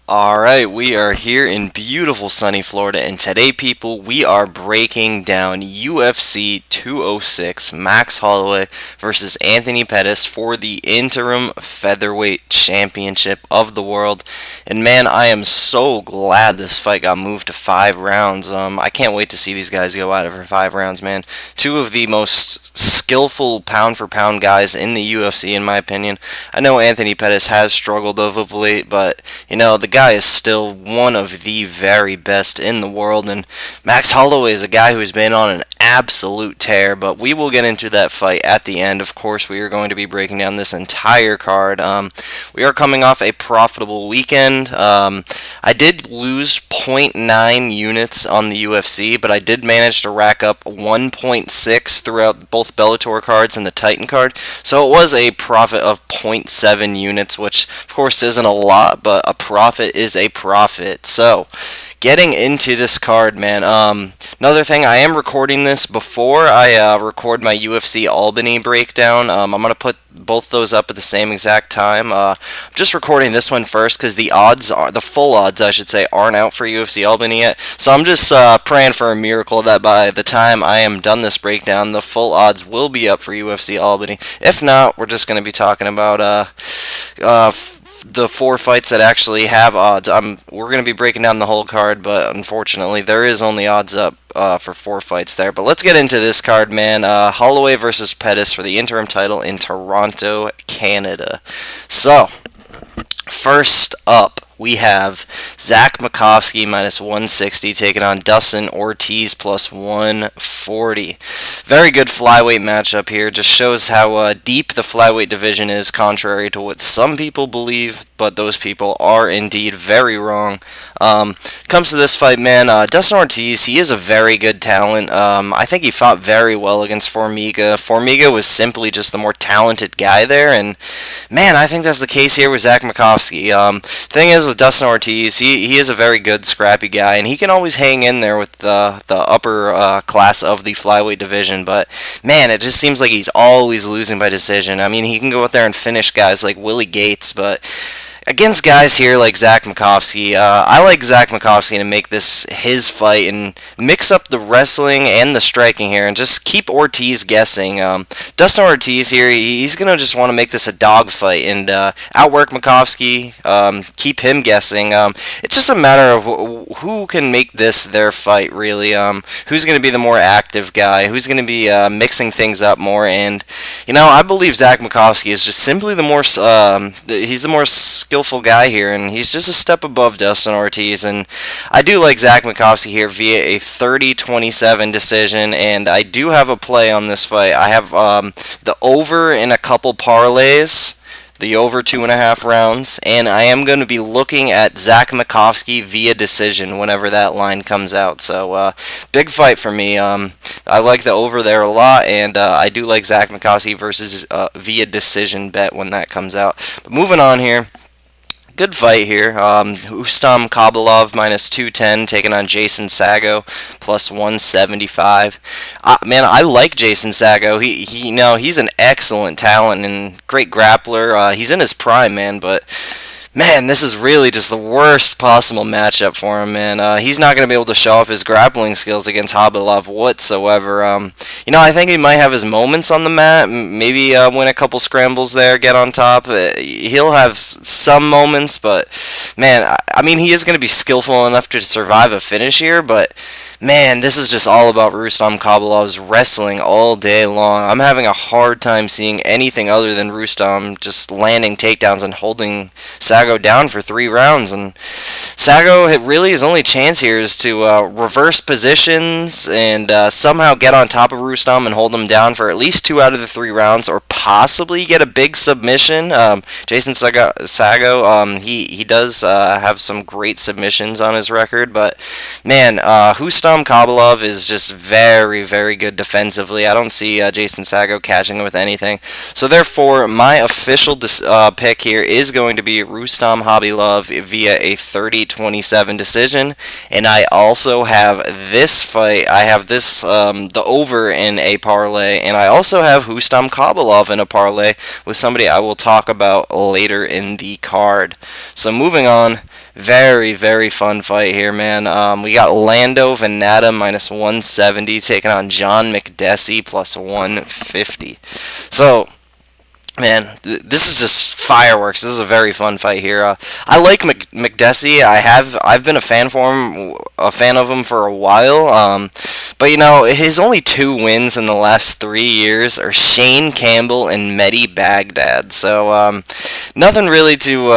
Alright, we are here in beautiful sunny Florida, and today, people, we are breaking down UFC 206 Max Holloway versus Anthony Pettis for the interim featherweight championship of the world. And man, I am so glad this fight got moved to 5 rounds. I can't wait to see these guys go at it for 5 rounds, man. Two of the most skillful pound for pound guys in the UFC, in my opinion. I know Anthony Pettis has struggled of late, but the guy is still one of the very best in the world, and Max Holloway is a guy who's been on an absolute tear, but we will get into that fight at the end. Of course, we are going to be breaking down this entire card. We are coming off a profitable weekend. I did lose zero point 0.9 units on the UFC, but I did manage to rack up 1.6 throughout both Bellator cards and the Titan card, so it was a profit of 0.7 units, which of course isn't a lot, but a profit is a profit. So getting into this card, man. Another thing, I am recording this before I record my UFC Albany breakdown. I'm going to put both those up at the same exact time. I'm just recording this one first because the full odds, I should say, aren't out for UFC Albany yet. So I'm just praying for a miracle that by the time I am done this breakdown, the full odds will be up for UFC Albany. If not, we're just going to be talking about the 4 fights that actually have odds. We're going to be breaking down the whole card, but unfortunately there is only odds up for 4 fights there. But let's get into this card, man. Holloway versus Pettis for the interim title in Toronto, Canada. So, first up, we have Zach Makovsky minus 160 taking on Dustin Ortiz plus 140. Very good flyweight matchup here. Just shows how deep the flyweight division is, contrary to what some people believe, but those people are indeed very wrong. Comes to this fight, man, Dustin Ortiz, he is a very good talent. I think he fought very well against Formiga. Formiga was simply just the more talented guy there, and man, I think that's the case here with Zach Makovsky. Thing is, with Dustin Ortiz, he is a very good, scrappy guy, and he can always hang in there with the upper class of the flyweight division, but man, it just seems like he's always losing by decision. I mean, he can go out there and finish guys like Willie Gates, but against guys here like Zach Makovsky, I like Zach Makovsky to make this his fight and mix up the wrestling and the striking here and just keep Ortiz guessing. Dustin Ortiz here, he's going to just want to make this a dogfight and outwork Makovsky, keep him guessing. It's just a matter of who can make this their fight, really. Who's going to be the more active guy, who's going to be mixing things up more, and I believe Zach Makovsky is just simply he's the more skillful guy here, and he's just a step above Dustin Ortiz, and I do like Zach Makovsky here via a 30-27 decision, and I do have a play on this fight. I have the over in a couple parlays, the over 2.5 rounds, and I am going to be looking at Zach Makovsky via decision whenever that line comes out. So, big fight for me. I like the over there a lot, and I do like Zach Makovsky versus via decision bet when that comes out. But moving on here. Good fight here. Ustam Khabilov minus 210 taking on Jason Saggo plus 175. Man, I like Jason Saggo. He's an excellent talent and great grappler. He's in his prime, man, but man, this is really just the worst possible matchup for him, man. He's not going to be able to show off his grappling skills against Khabilov whatsoever. I think he might have his moments on the mat, maybe win a couple scrambles there, get on top. He'll have some moments, but man, I mean, he is going to be skillful enough to survive a finish here, but man, this is just all about Rustam Khabilov's wrestling all day long. I'm having a hard time seeing anything other than Rustam just landing takedowns and holding Saggo down for 3 rounds. And Saggo, really his only chance here is to reverse positions and somehow get on top of Rustam and hold him down for at least 2 out of the 3 rounds, or possibly get a big submission. Jason Saggo, he does have some great submissions on his record, but man, Rustam Khabilov is just very, very good defensively. I don't see Jason Saggo catching him with anything. So therefore, my official pick here is going to be Rustam Khabilov via a 30-27 28-27 decision. And I also have this fight. I have this the over in a parlay, and I also have Hustam Khabilov in a parlay with somebody I will talk about later in the card. So moving on. Very, very fun fight here, man. We got Lando Vanatta minus 170 taking on John Makdessi plus 150. So, man, this is just fireworks. This is a very fun fight here. I like Makdessi. I've been a fan of him for a while. But his only 2 wins in the last 3 years are Shane Campbell and Mehdi Baghdad. So nothing really too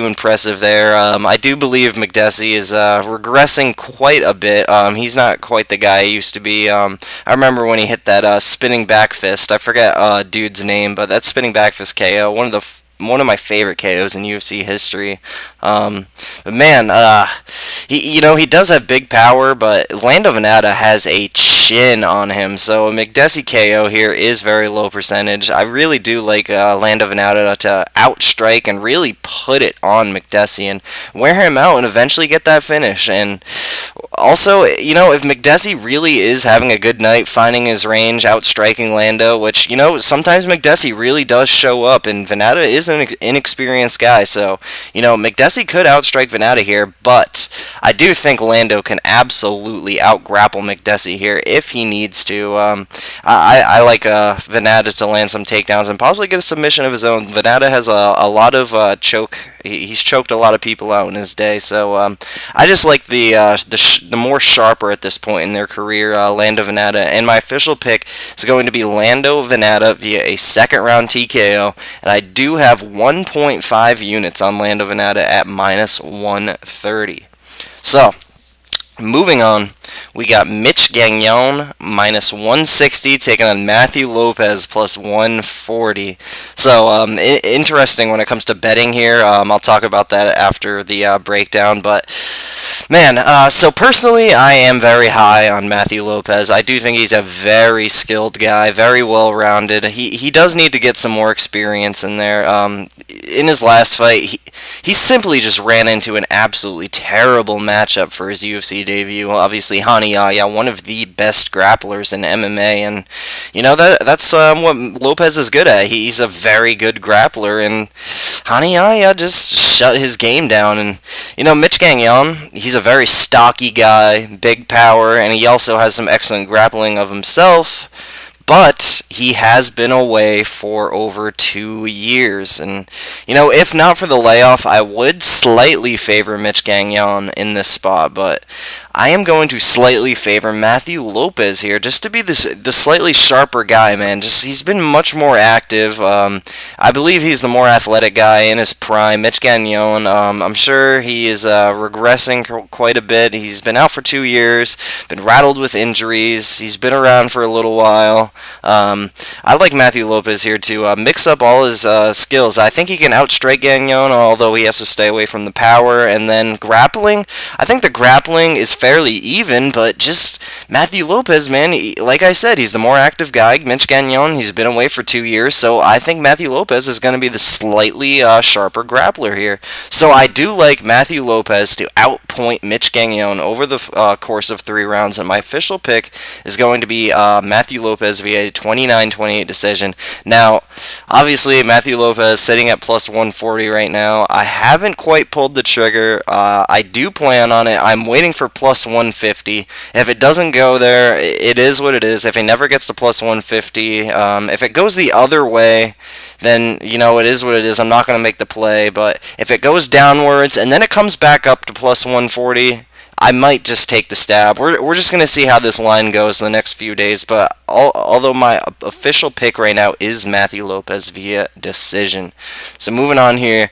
impressive there. I do believe Makdessi is regressing quite a bit. He's not quite the guy he used to be. I remember when he hit that spinning back fist. I forget dude's name, but that spinning back fist KO, one of my favorite KOs in UFC history. But man, he does have big power, but Lando Vanatta has a chin on him. So a Makdessi KO here is very low percentage. I really do like Lando Vanatta to outstrike and really put it on Makdessi and wear him out and eventually get that finish. And also, if Makdessi really is having a good night, finding his range, outstriking Lando, which, sometimes Makdessi really does show up, and Vanatta is an inexperienced guy, so, Makdessi could outstrike Vanatta here, but I do think Lando can absolutely outgrapple Makdessi here if he needs to. I like Vanatta to land some takedowns and possibly get a submission of his own. Vanatta has a lot of choke. He's choked a lot of people out in his day, so I just like the more sharper at this point in their career, Lando Vanatta. And my official pick is going to be Lando Vanatta via a second round TKO, and I do have 1.5 units on Lando Vanatta at minus 130. So, moving on, we got Mitch Gagnon minus 160 taking on Matthew Lopez plus 140. So interesting when it comes to betting here. I'll talk about that after the breakdown. But man, so personally, I am very high on Matthew Lopez. I do think he's a very skilled guy, very well-rounded. He does need to get some more experience in there. In his last fight, he simply just ran into an absolutely terrible matchup for his UFC debut. Obviously, Hani Yahya, one of the best grapplers in MMA, and that's what Lopez is good at. He's a very good grappler, and Hani Yahya just shut his game down. And Mitch Gagnon, he's a very stocky guy, big power, and he also has some excellent grappling of himself. But he has been away for over 2 years. And, if not for the layoff, I would slightly favor Mitch Gagnon in this spot. But I am going to slightly favor Matthew Lopez here, just to be the slightly sharper guy, man. He's been much more active. I believe he's the more athletic guy in his prime. Mitch Gagnon, I'm sure he is regressing quite a bit. He's been out for 2 years, been rattled with injuries. He's been around for a little while. I like Matthew Lopez here to mix up all his skills. I think he can outstrike Gagnon, although he has to stay away from the power. And then grappling, I think the grappling is fairly even, but just Matthew Lopez, man, like I said, he's the more active guy. Mitch Gagnon, he's been away for 2 years, so I think Matthew Lopez is going to be the slightly sharper grappler here. So I do like Matthew Lopez to outpoint Mitch Gagnon over the course of 3 rounds, and my official pick is going to be Matthew Lopez via a 29-28 decision. Now, obviously, Matthew Lopez sitting at plus 140 right now. I haven't quite pulled the trigger. I do plan on it. I'm waiting for plus 150. If it doesn't go there, it is what it is. If he never gets to plus 150, if it goes the other way, then, it is what it is. I'm not going to make the play. But if it goes downwards and then it comes back up to plus 140, I might just take the stab. We're just going to see how this line goes in the next few days. But although my official pick right now is Matthew Lopez via decision. So moving on here.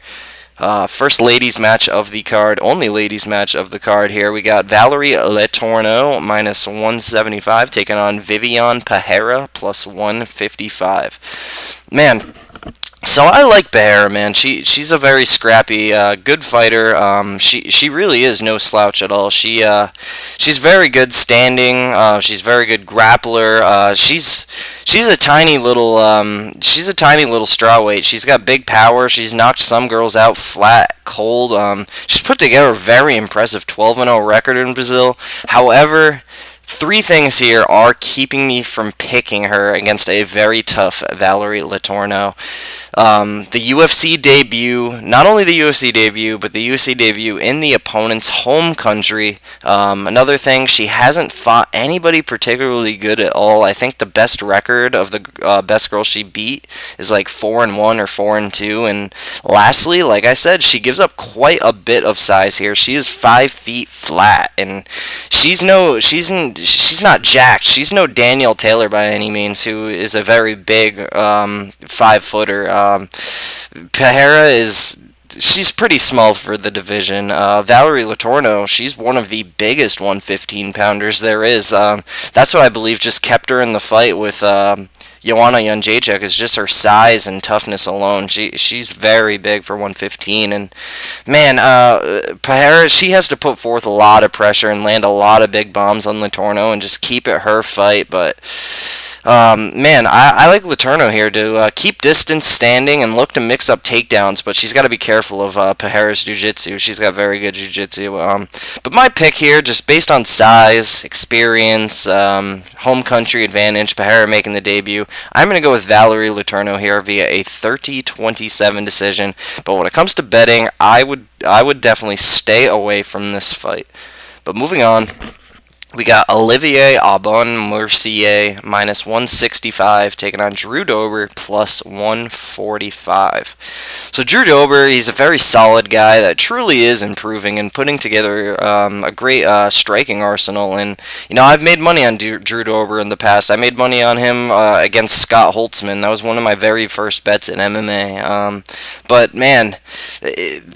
First ladies match of the card, only ladies match of the card here. We got Valerie Letourneau minus 175 taking on Viviane Pereira plus 155. Man, So I like Pereira, man. She's a very scrappy, good fighter. She really is no slouch at all. She's very good standing. She's very good grappler. She's a tiny little she's a tiny little strawweight. She's got big power. She's knocked some girls out flat, cold. She's put together a very impressive 12-0 record in Brazil. However, three things here are keeping me from picking her against a very tough Valerie Letourneau. The UFC debut, not only the UFC debut, but the UFC debut in the opponent's home country. Another thing, she hasn't fought anybody particularly good at all. I think the best record of the best girl she beat is like 4-1 or 4-2. And lastly, like I said, she gives up quite a bit of size here. She is 5 feet flat, and she's not jacked. She's no Danielle Taylor by any means, who is a very big 5-footer. Pereira she's pretty small for the division. Valerie Letourneau, she's one of the biggest 115 pounders there is. That's what I believe just kept her in the fight with Joanna Jędrzejczyk, is just her size and toughness alone. She's very big for 115, and man, Pereira, she has to put forth a lot of pressure and land a lot of big bombs on Letourneau and just keep it her fight, but man, I like Letourneau here to keep distance standing and look to mix up takedowns, but she's got to be careful of Pereira's jiu-jitsu. She's got very good jiu-jitsu. But my pick here, just based on size, experience, home country advantage, Pereira making the debut, I'm going to go with Valerie Letourneau here via a 30-27 decision. But when it comes to betting, I would definitely stay away from this fight. But moving on, we got Olivier Aubin Mercier minus 165 taking on Drew Dober plus 145. So Drew Dober, he's a very solid guy that truly is improving and putting together a great striking arsenal. And I've made money on Drew Dober in the past. I made money on him against Scott Holtzman. That was one of my very first bets in MMA. But man,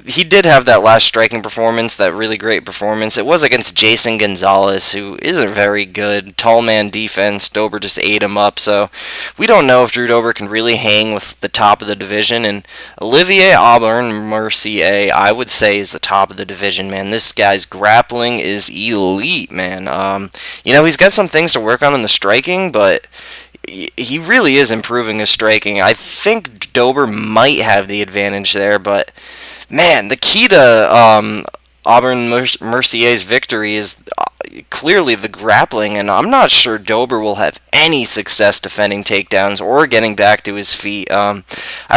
he did have that last striking performance, that really great performance. It was against Jason Gonzalez, who is a very good tall man defense. Dober just ate him up, so we don't know if Drew Dober can really hang with the top of the division. And Olivier Aubin Mercier, I would say, is the top of the division, man. This guy's grappling is elite, man. He's got some things to work on in the striking, but he really is improving his striking. I think Dober might have the advantage there, but man, the key to Aubin Mercier's victory is clearly the grappling, and I'm not sure Dober will have any success defending takedowns or getting back to his feet. I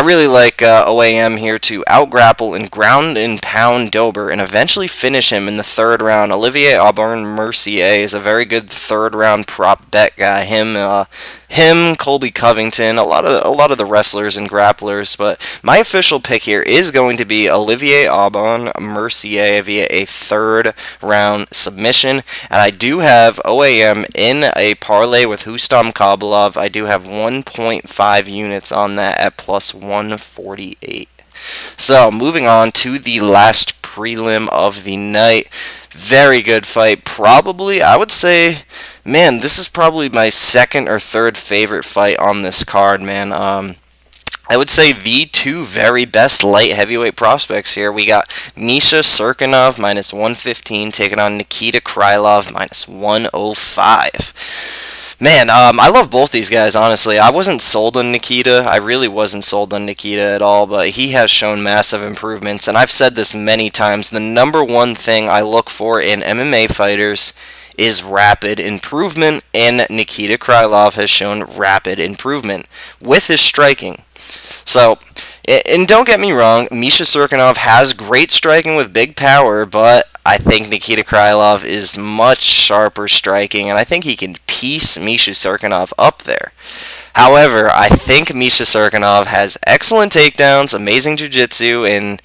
really like OAM here to outgrapple and ground and pound Dober and eventually finish him in the third round. Olivier Aubin Mercier is a very good third round prop bet guy. Him, Colby Covington, a lot of the wrestlers and grapplers, but my official pick here is going to be Olivier Aubin Mercier via a third round submission, and I do have OAM in a parlay with Hustam Khabilov. I do have 1.5 units on that at plus 148. So moving on to the last prelim of the night. Very good fight. Probably, I would say, man, this is probably my second or third favorite fight on this card, man. I would say the two very best light heavyweight prospects here. We got Misha Cirkunov minus 115 taking on Nikita Krylov minus 105. Man, I love both these guys, honestly. I wasn't sold on Nikita. I really wasn't sold on Nikita at all, but he has shown massive improvements, and I've said this many times. The number one thing I look for in MMA fighters is rapid improvement, and Nikita Krylov has shown rapid improvement with his striking. So, and don't get me wrong, Misha Cirkunov has great striking with big power, but I think Nikita Krylov is much sharper striking, and I think he can piece Misha Cirkunov up there. However, I think Misha Cirkunov has excellent takedowns, amazing jiu-jitsu, and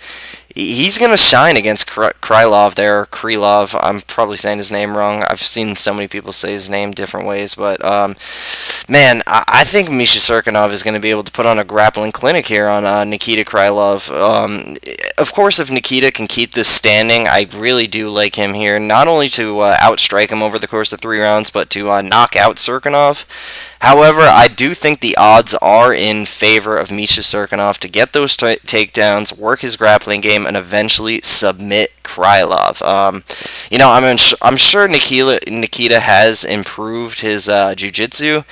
he's going to shine against Krylov there, or Krylov. I'm probably saying his name wrong. I've seen so many people say his name different ways, but man, I think Misha Cirkunov is going to be able to put on a grappling clinic here on Nikita Krylov. Of course, if Nikita can keep this standing, I really do like him here, not only to outstrike him over the course of 3 rounds, but to knock out Cirkunov. However, I do think the odds are in favor of Misha Cirkunov to get those takedowns, work his grappling game, and eventually submit Krylov. I'm sure Nikita has improved his jiu-jitsu,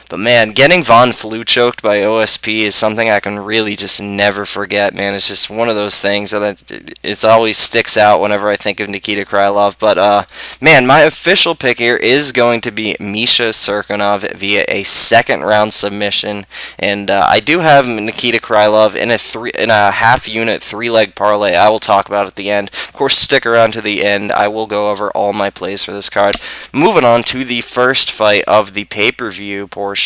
but man, getting Von Flue choked by OSP is something I can really just never forget, man. It's just one of those things that it always sticks out whenever I think of Nikita Krylov. But, man, my official pick here is going to be Misha Cirkunov via a second round submission, and I do have Nikita Krylov in a half unit 3-leg parlay. I will talk about at the end. Of course, stick around to the end. I will go over all my plays for this card. Moving on to the first fight of the pay-per-view portion.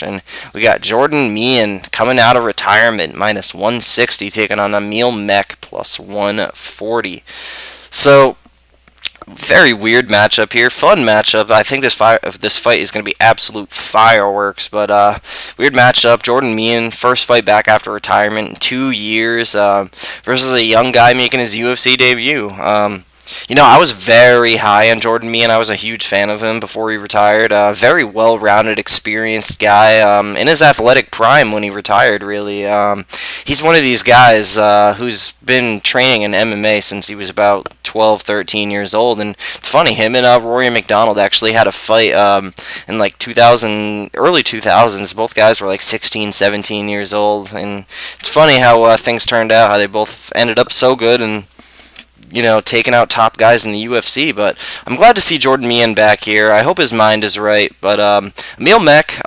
We got Jordan Meehan coming out of retirement, minus 160, taking on Emil Meek, plus 140. So, very weird matchup here. Fun matchup. I think this fight is going to be absolute fireworks. But weird matchup. Jordan Meehan, first fight back after retirement in 2 years, versus a young guy making his UFC debut. I was very high on Jordan Meehan. I was a huge fan of him before he retired. Very well-rounded, experienced guy in his athletic prime when he retired, really. He's one of these guys who's been training in MMA since he was about 12, 13 years old. And it's funny, him and Rory McDonald actually had a fight in like early 2000s. Both guys were like 16, 17 years old. And it's funny how things turned out, how they both ended up so good and taking out top guys in the UFC. But I'm glad to see Jordan Meehan back here. I hope his mind is right. But Emil Meek,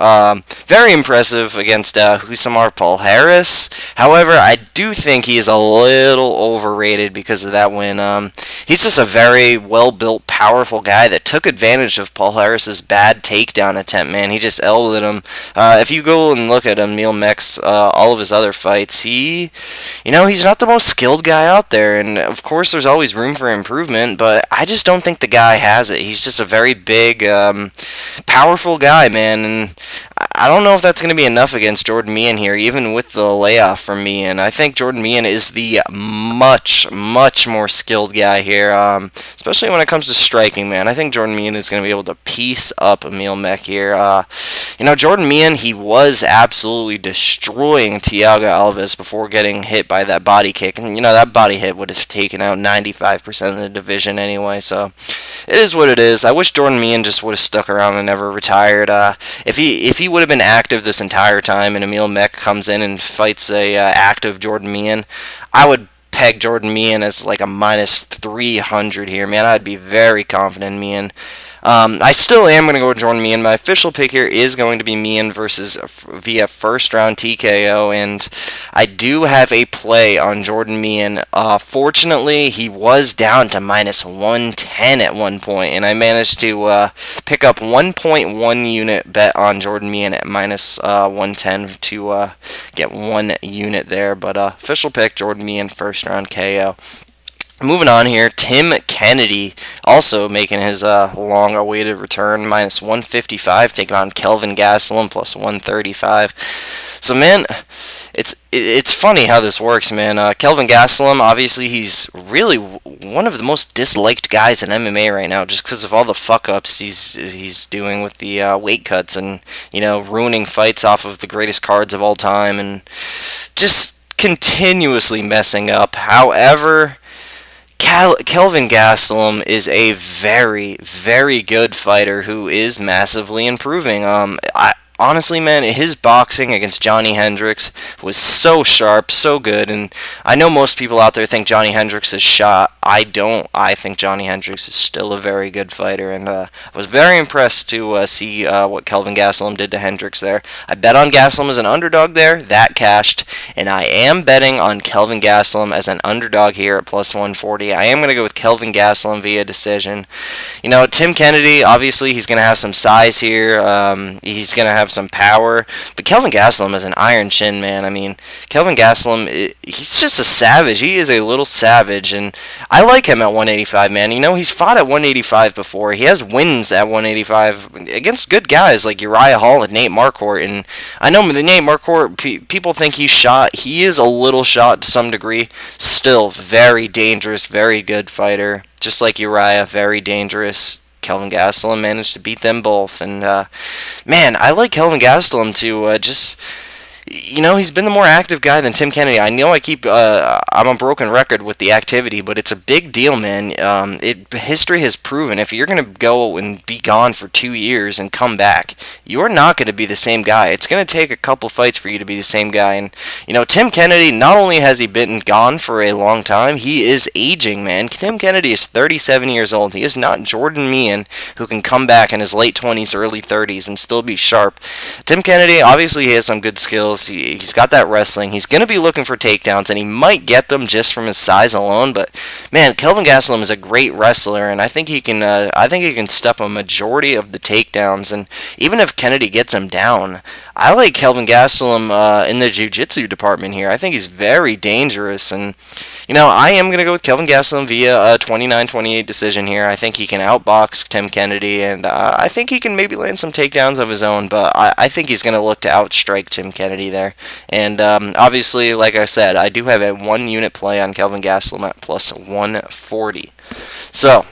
very impressive against Husamar Palhares. However, I do think he is a little overrated because of that win. He's just a very well-built, powerful guy that took advantage of Palhares' bad takedown attempt, man. He just elbowed him. If you go and look at Emil Meek's all of his other fights, he's not the most skilled guy out there. And, of course, there's always room for improvement, but I just don't think the guy has it. He's just a very big, powerful guy, man, and I don't know if that's going to be enough against Jordan Meehan here, even with the layoff from Meehan. I think Jordan Meehan is the much, much more skilled guy here, especially when it comes to striking, man. I think Jordan Meehan is going to be able to piece up Emil Meek here. Jordan Meehan, he was absolutely destroying Thiago Alves before getting hit by that body kick, and that body hit would have taken out 95% of the division anyway, so it is what it is. I wish Jordan Meehan just would have stuck around and never retired. If he would have been active this entire time and Emil Meek comes in and fights a active Jordan Meehan, I would peg Jordan Meehan as like a minus 300 here, man. I'd be very confident in Meehan. I still am going to go with Jordan Meehan. My official pick here is going to be Meehan via first round TKO, and I do have a play on Jordan Meehan. Fortunately, he was down to minus 110 at one point, and I managed to pick up 1.1 unit bet on Jordan Meehan at minus 110 to get 1 unit there. But official pick, Jordan Meehan, first round KO. Moving on here, Tim Kennedy also making his long-awaited return, minus 155, taking on Kelvin Gastelum, plus 135. So, man, it's funny how this works, man. Kelvin Gastelum, obviously, he's really one of the most disliked guys in MMA right now, just because of all the fuck-ups he's doing with the weight cuts and, ruining fights off of the greatest cards of all time and just continuously messing up. However, Kelvin Gastelum is a very, very good fighter who is massively improving. Honestly, man, his boxing against Johnny Hendricks was so sharp, so good, and I know most people out there think Johnny Hendricks is shot. I don't. I think Johnny Hendricks is still a very good fighter, and I was very impressed to see what Kelvin Gastelum did to Hendricks there. I bet on Gastelum as an underdog there. That cashed, and I am betting on Kelvin Gastelum as an underdog here at plus 140. I am going to go with Kelvin Gastelum via decision. Tim Kennedy, obviously, he's going to have some size here. He's going to have some power, but Kelvin Gastelum is an iron chin, man. I mean, Kelvin Gastelum, he's just a savage. He is a little savage, and I like him at 185, man. He's fought at 185 before. He has wins at 185 against good guys like Uriah Hall and Nate Marquardt, and I know the Nate Marquardt, people think he's shot. He is a little shot to some degree. Still very dangerous, very good fighter. Just like Uriah, very dangerous. Kelvin Gastelum managed to beat them both. And, man, I like Kelvin Gastelum to just... he's been the more active guy than Tim Kennedy. I know I'm a broken record with the activity, but it's a big deal, man. History has proven if you're going to go and be gone for 2 years and come back, you're not going to be the same guy. It's going to take a couple fights for you to be the same guy. And, Tim Kennedy, not only has he been gone for a long time, he is aging, man. Tim Kennedy is 37 years old. He is not Jordan Meehan, who can come back in his late 20s, early 30s and still be sharp. Tim Kennedy, obviously, he has some good skills. He's got that wrestling. He's going to be looking for takedowns, and he might get them just from his size alone. But man, Kelvin Gastelum is a great wrestler, and I think he can. I think he can stuff a majority of the takedowns. And even if Kennedy gets him down, I like Kelvin Gastelum in the jiu-jitsu department here. I think he's very dangerous, and I am going to go with Kelvin Gastelum via a 29-28 decision here. I think he can outbox Tim Kennedy, and I think he can maybe land some takedowns of his own. But I think he's going to look to outstrike Tim Kennedy there. And obviously, like I said, I do have a 1-unit play on Kelvin Gastelum at plus 140. So,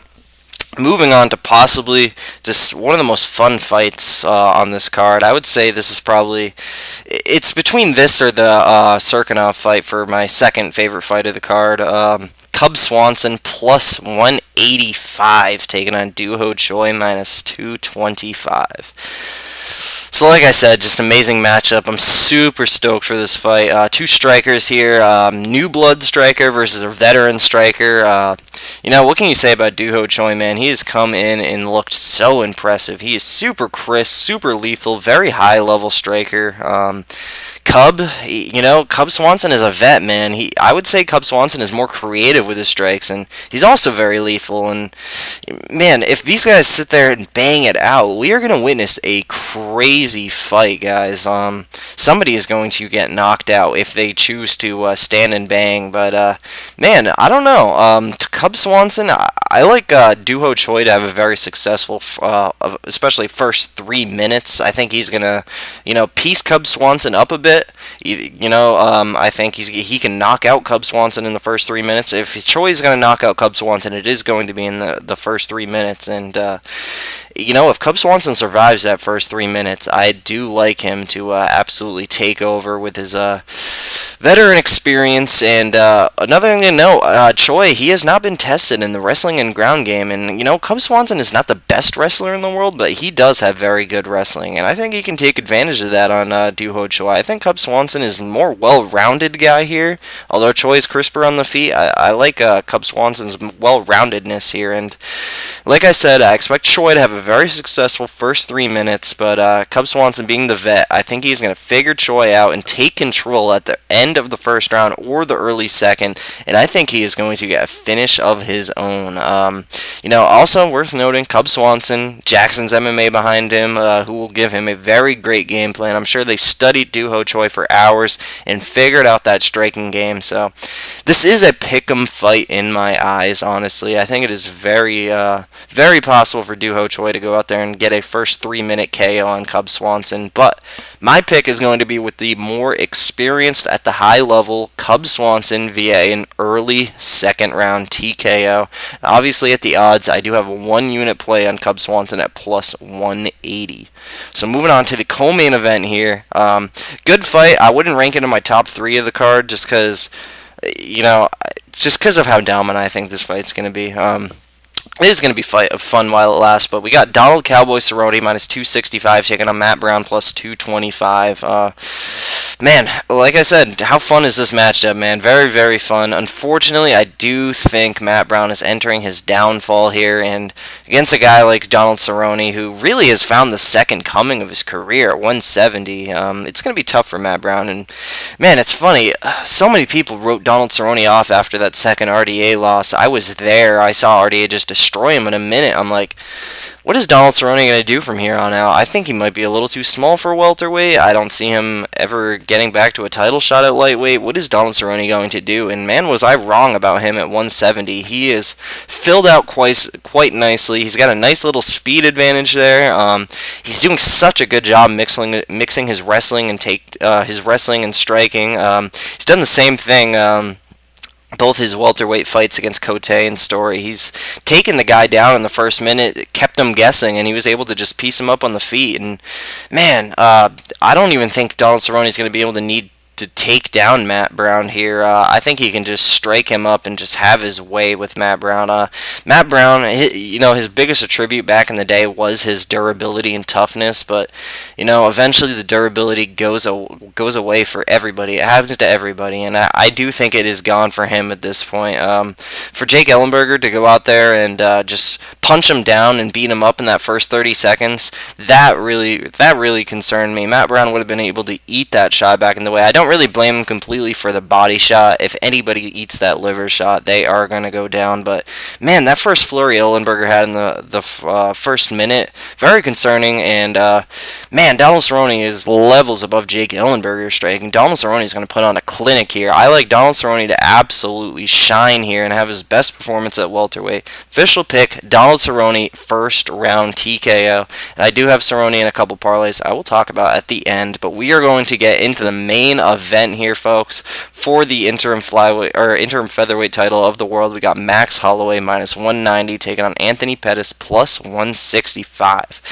moving on to possibly just one of the most fun fights on this card. I would say this is probably... It's between this or the Cirkunov fight for my second favorite fight of the card. Cub Swanson plus 185 taking on Doo-Ho Choi minus 225. So like I said, just amazing matchup. I'm super stoked for this fight. Two strikers here, new blood striker versus a veteran striker. What can you say about Doo-Ho Choi, man? He has come in and looked so impressive. He is super crisp, super lethal, very high-level striker. Cub Swanson is a vet, man. I would say Cub Swanson is more creative with his strikes, and he's also very lethal. And man, if these guys sit there and bang it out, we are going to witness a crazy fight, guys. Somebody is going to get knocked out if they choose to stand and bang. But man, I don't know. Cub Swanson, I like Doo-Ho Choi to have a very successful, especially first 3 minutes. I think he's gonna, piece Cub Swanson up a bit. I think he can knock out Cub Swanson in the first 3 minutes. If Choi is gonna knock out Cub Swanson, it is going to be in the first 3 minutes. And if Cub Swanson survives that first 3 minutes, I do like him to absolutely take over with his veteran experience. And another thing to note, Choi, he has not been tested in the wrestling and ground game. And, Cub Swanson is not the best wrestler in the world, but he does have very good wrestling. And I think he can take advantage of that on Doo-Ho Choi. I think Cub Swanson is a more well-rounded guy here. Although Choi is crisper on the feet, I like Cub Swanson's well-roundedness here. And like I said, I expect Choi to have a very successful first 3 minutes, but Cub Swanson being the vet, I think he's going to figure Choi out and take control at the end of the first round or the early second, and I think he is going to get a finish of his own. Also worth noting, Cub Swanson, Jackson's MMA behind him, who will give him a very great game plan. I'm sure they studied Doo-Ho Choi for hours and figured out that striking game, so this is a pick'em fight in my eyes, honestly. I think it is very, very possible for Doo-Ho Choi to go out there and get a first 3 minute KO on Cub Swanson, but my pick is going to be with the more experienced at the high level Cub Swanson via an early second round TKO. Obviously at the odds, I do have a 1-unit play on Cub Swanson at plus 180. So moving on to the co-main event here. Good fight. I wouldn't rank it in my top 3 of the card just because of how dominant I think this fight's going to be. It is going to be fun while it lasts, but we got Donald Cowboy Cerrone minus 265 taking on Matt Brown plus 225. Man, like I said, how fun is this matchup, man? Very, very fun. Unfortunately, I do think Matt Brown is entering his downfall here, and against a guy like Donald Cerrone, who really has found the second coming of his career at 170, it's going to be tough for Matt Brown. And man, it's funny, so many people wrote Donald Cerrone off after that second RDA loss. I was there. I saw RDA just destroy him in a minute. I'm like, what is Donald Cerrone going to do from here on out? I think he might be a little too small for welterweight. I don't see him ever getting back to a title shot at lightweight. What is Donald Cerrone going to do? And man, was I wrong about him at 170. He is filled out quite nicely. He's got a nice little speed advantage there. He's doing such a good job mixing his wrestling and his wrestling and striking. He's done the same thing. both his welterweight fights against Cote and Story. He's taken the guy down in the first minute, kept him guessing, and he was able to just piece him up on the feet. And man, I don't even think Donald Cerrone is going to be able to need to take down Matt Brown here. I think he can just strike him up and just have his way with Matt Brown. Matt Brown, his biggest attribute back in the day was his durability and toughness, but eventually the durability goes away for everybody. It happens to everybody, and I do think it is gone for him at this point. For Jake Ellenberger to go out there and just punch him down and beat him up in that first 30 seconds, that really concerned me. Matt Brown would have been able to eat that shot back in the way. I don't really blame him completely for the body shot. If anybody eats that liver shot, they are going to go down. But man, that first flurry Ellenberger had in the first minute, very concerning. And man, Donald Cerrone is levels above Jake Ellenberger's striking. Donald Cerrone is going to put on a clinic here. I like Donald Cerrone to absolutely shine here and have his best performance at welterweight. Official pick, Donald Cerrone, first round TKO. And I do have Cerrone in a couple parlays I will talk about at the end. But we are going to get into the main event here, folks, for the interim featherweight title of the world. We got Max Holloway minus 190 taking on Anthony Pettis plus 165.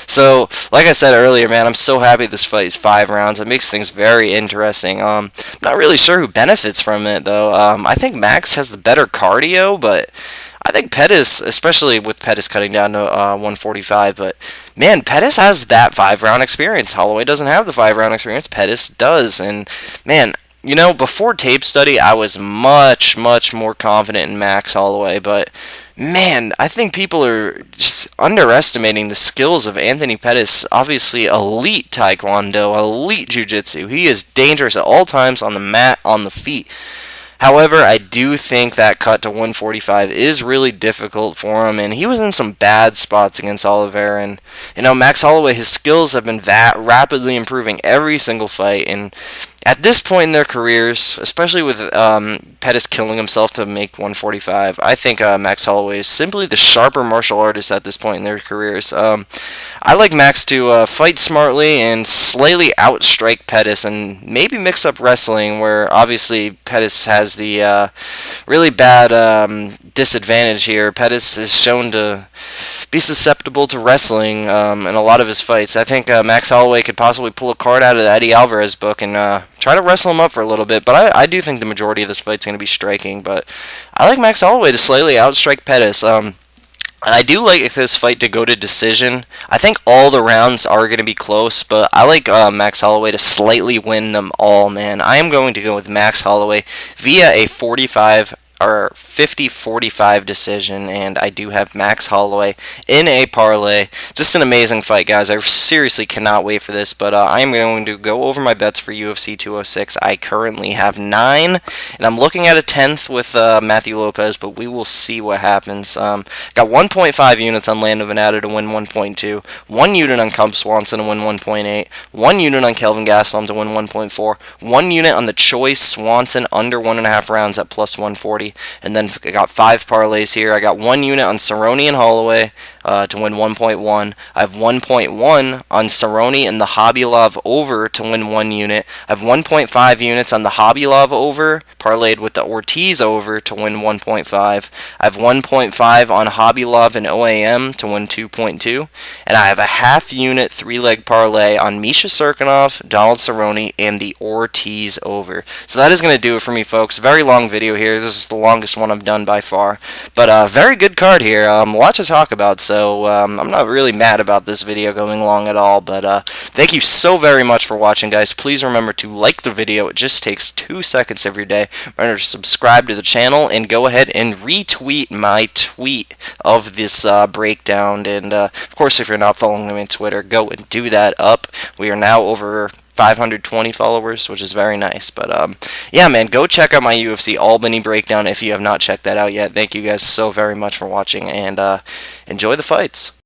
So, like I said earlier, man, I'm so happy this fight is 5 rounds. It makes things very interesting. I'm not really sure who benefits from it, though. I think Max has the better cardio, but I think Pettis, especially with Pettis cutting down to 145, but man, Pettis has that 5-round experience. Holloway doesn't have the 5-round experience. Pettis does. And man, before tape study, I was much, much more confident in Max Holloway, but man, I think people are just underestimating the skills of Anthony Pettis. Obviously, elite taekwondo, elite jiu-jitsu. He is dangerous at all times on the mat, on the feet. However, I do think that cut to 145 is really difficult for him, and he was in some bad spots against Oliveira. And Max Holloway, his skills have been rapidly improving every single fight, and at this point in their careers, especially with Pettis killing himself to make 145, I think Max Holloway is simply the sharper martial artist at this point in their careers. I like Max to fight smartly and slightly outstrike Pettis and maybe mix up wrestling, where obviously Pettis has the really bad disadvantage here. Pettis is shown to be susceptible to wrestling in a lot of his fights. I think Max Holloway could possibly pull a card out of the Eddie Alvarez book and try to wrestle him up for a little bit, but I do think the majority of this fight's going to be striking, but I like Max Holloway to slightly outstrike Pettis. I do like this fight to go to decision. I think all the rounds are going to be close, but I like Max Holloway to slightly win them all, man. I am going to go with Max Holloway via a 50-45 decision, and I do have Max Holloway in a parlay. Just an amazing fight, guys. I seriously cannot wait for this, but I am going to go over my bets for UFC 206. I currently have 9, and I'm looking at a 10th with Matthew Lopez, but we will see what happens. Got 1.5 units on Lando Vanatta to win 1.2, 1 unit on Swanson to win 1.8, 1 unit on Kelvin Gastelum to win 1.4, 1 unit on the Choi Swanson under 1.5 rounds at plus 140. And then I got 5 parlays here. I got 1 unit on Cerrone and Holloway to win 1.1. I have 1.1 on Cerrone and the Khabilov over to win 1 unit. I have 1.5 units on the Khabilov over, parlayed with the Ortiz over to win 1.5. I have 1.5 on Khabilov and OAM to win 2.2. And I have a half unit 3-leg parlay on Misha Cirkunov, Donald Cerrone, and the Ortiz over. So that is going to do it for me, folks. Very long video here. This is the longest one I've done by far. But very good card here. A lot to talk about. So I'm not really mad about this video going long at all, but thank you so very much for watching, guys. Please remember to like the video. It just takes 2 seconds every day. Remember to subscribe to the channel and go ahead and retweet my tweet of this breakdown. And of course, if you're not following me on Twitter, go and do that up. We are now over 520 followers, which is very nice. But yeah, man, go check out my UFC Albany breakdown if you have not checked that out yet. Thank you guys so very much for watching, and enjoy the fights.